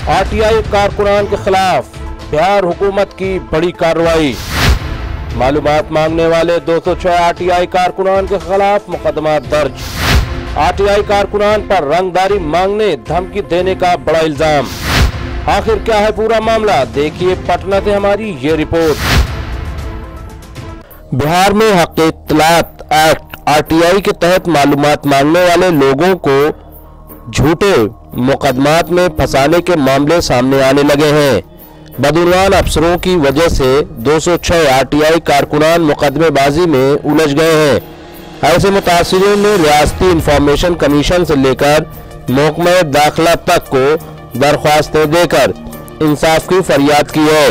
RTI कारकुनान के खिलाफ बिहार हुकूमत की बड़ी कार्रवाई। मालूमात मांगने वाले 206 आरटीआई कारकुनान के खिलाफ मुकदमा दर्ज। आरटीआई कारकुनान पर रंगदारी मांगने धमकी देने का बड़ा इल्जाम। आखिर क्या है पूरा मामला, देखिए पटना से हमारी ये रिपोर्ट। बिहार में हक इत्तलात एक्ट आरटीआई के तहत मालूमात मांगने वाले लोगों को झूठे मुकदमात में फंसाने के मामले सामने आने लगे हैं। बदउनवान अफसरों की वजह से 206 आरटीआई कारकुनान मुकदमेबाजी में उलझ गए हैं। ऐसे मुतासिरीन ने रियासती इंफॉर्मेशन कमीशन से लेकर महकमा दाखिला तक को दरख्वास्तें देकर इंसाफ की फरियाद की है।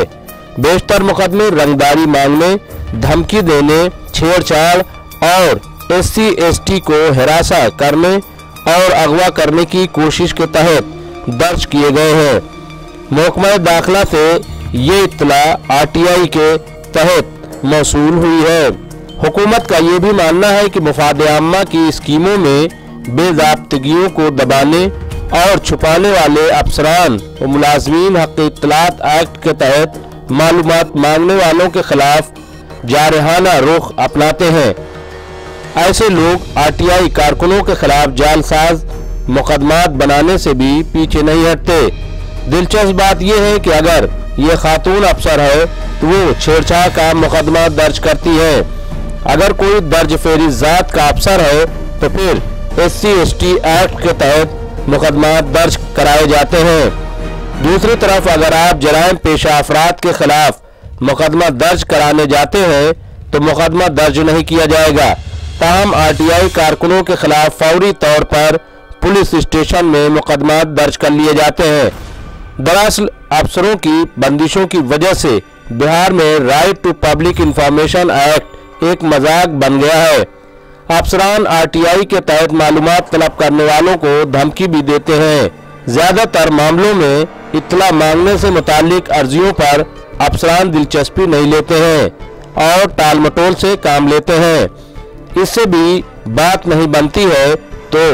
बेशतर मुकदमे रंगदारी मांगने, धमकी देने, छेड़छाड़ और SC/ST को हिरासा करने और अगवा करने की कोशिश के तहत दर्ज किए गए हैं। महकमा दाखिला से ये इत्तला आरटीआई के तहत मौसूल हुई है। हुकूमत का ये भी मानना है कि मुफाद आम्मा की स्कीमों में बेज़ाब्तगियों को दबाने और छुपाने वाले अफसरान और मुलाजमीन हक इत्तलात एक्ट के तहत मालूमात मांगने वालों के खिलाफ जारहाना रुख अपनाते हैं। ऐसे लोग आरटीआई कारकुनों के खिलाफ जालसाज मुकदमात बनाने से भी पीछे नहीं हटते। दिलचस्प बात यह है कि अगर ये खातून अफसर है तो वो छेड़छाड़ का मुकदमा दर्ज करती है। अगर कोई दर्ज फेरी जात का अफसर है तो फिर SC/ST एक्ट के तहत मुकदमा दर्ज कराए जाते हैं। दूसरी तरफ अगर आप जराइम पेशा अफराद के खिलाफ मुकदमा दर्ज कराने जाते हैं तो मुकदमा दर्ज नहीं किया जाएगा। ताहम आरटीआई कारकुनों के खिलाफ फौरी तौर पर पुलिस स्टेशन में मुकदमा दर्ज कर लिए जाते हैं। दरअसल अफसरों की बंदिशों की वजह से बिहार में right to public information act एक मजाक बन गया है। अफसरान आरटीआई के तहत मालूमात तलब करने वालों को धमकी भी देते हैं। ज्यादातर मामलों में इत्तला मांगने से मुतालिक अर्जियों पर अफसरान दिलचस्पी नहीं लेते हैं और टालमटोल से काम लेते हैं। इससे भी बात नहीं बनती है तो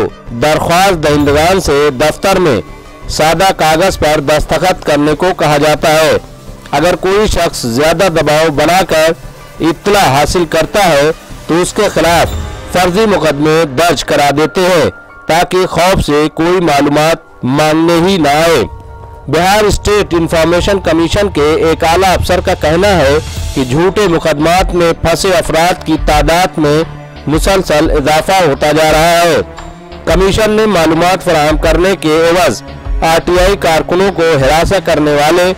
दरख्वास्त दहिंदगान से दफ्तर में सादा कागज पर दस्तखत करने को कहा जाता है। अगर कोई शख्स ज्यादा दबाव बनाकर इत्तला हासिल करता है तो उसके खिलाफ फर्जी मुकदमे दर्ज करा देते हैं ताकि खौफ से कोई मालूमात मांगने ही ना आए। बिहार स्टेट इंफॉर्मेशन कमीशन के एक आला अफसर का कहना है कि झूठे मुकदमात में फंसे अफराद की तादाद में मुसलसल इजाफा होता जा रहा है। कमीशन ने मालूमात फराहम करने के एवज आरटीआई कारकुनों को हिरासा करने वाले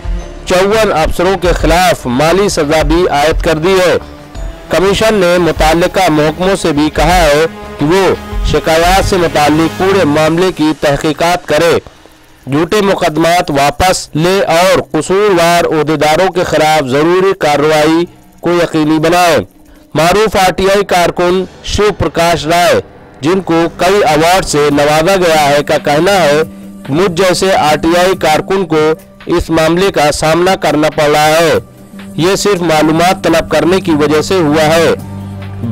54 अफसरों के खिलाफ माली सजा भी आयद कर दी है। कमीशन ने मुताल्लिका महकमों से भी कहा है कि वो शिकायत से मुताल्लिक पूरे मामले की तहकीकात करे, झूठे मुकदमात वापस ले और कसूरवार ओहदेदारों के खिलाफ जरूरी कार्रवाई को यकीनी बनाए। मारूफ आरटीआई कारकुन शिव प्रकाश राय, जिनको कई अवार्ड से नवाजा गया है, का कहना है कि मुझ जैसे आरटीआई कारकुन को इस मामले का सामना करना पड़ रहा है। ये सिर्फ मालूमात तलब करने की वजह से हुआ है।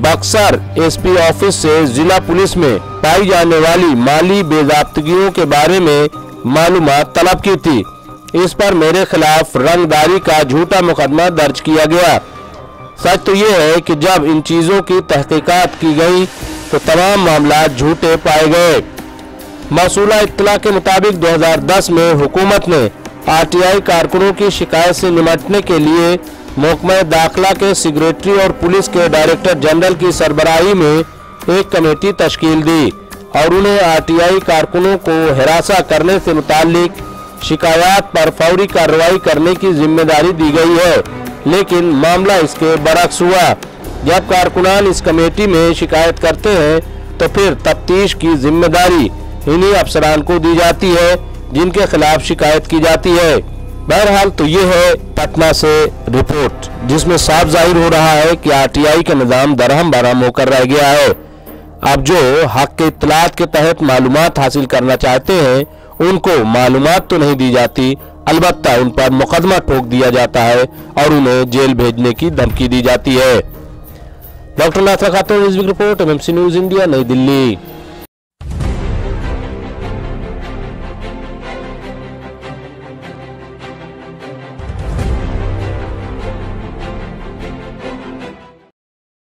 बक्सर SP ऑफिस से जिला पुलिस में पाई जाने वाली माली बेज़ाब्तगियों के बारे में मालूमात तलब की थी। इस पर मेरे खिलाफ रंगदारी का झूठा मुकदमा दर्ज किया गया। सच तो ये है कि जब इन चीजों की तहकीकात की गई तो तमाम मामला झूठे पाए गए। मौसूला इत्तला के मुताबिक 2010 में हुकूमत ने आरटीआई कारकुनों की शिकायत से निपटने के लिए महकमा दाखिला के सेक्रेटरी और पुलिस के डायरेक्टर जनरल की सरबराही में एक कमेटी तश्कील दी और उन्हें आरटीआई कारकुनों को हिरासा करने से मुतालिक शिकायत पर फौरी कार्रवाई करने की जिम्मेदारी दी गई है। लेकिन मामला इसके बरक्स हुआ। जब कारकुनान इस कमेटी में शिकायत करते हैं तो फिर तफ्तीश की जिम्मेदारी इन्हीं अफसरान को दी जाती है जिनके खिलाफ शिकायत की जाती है। बहरहाल तो ये है पटना से रिपोर्ट, जिसमें साफ जाहिर हो रहा है कि आरटीआई का निज़ाम दरहम बरहम होकर रह गया है। अब जो हक के इत्तलात के तहत मालूमात हासिल करना चाहते हैं उनको मालूमात तो नहीं दी जाती, अलबत्ता उन पर मुकदमा ठोक दिया जाता है और उन्हें जेल भेजने की धमकी दी जाती है। डॉक्टर नाथरा खातून रिपोर्ट, MMC न्यूज़ इंडिया, नई दिल्ली।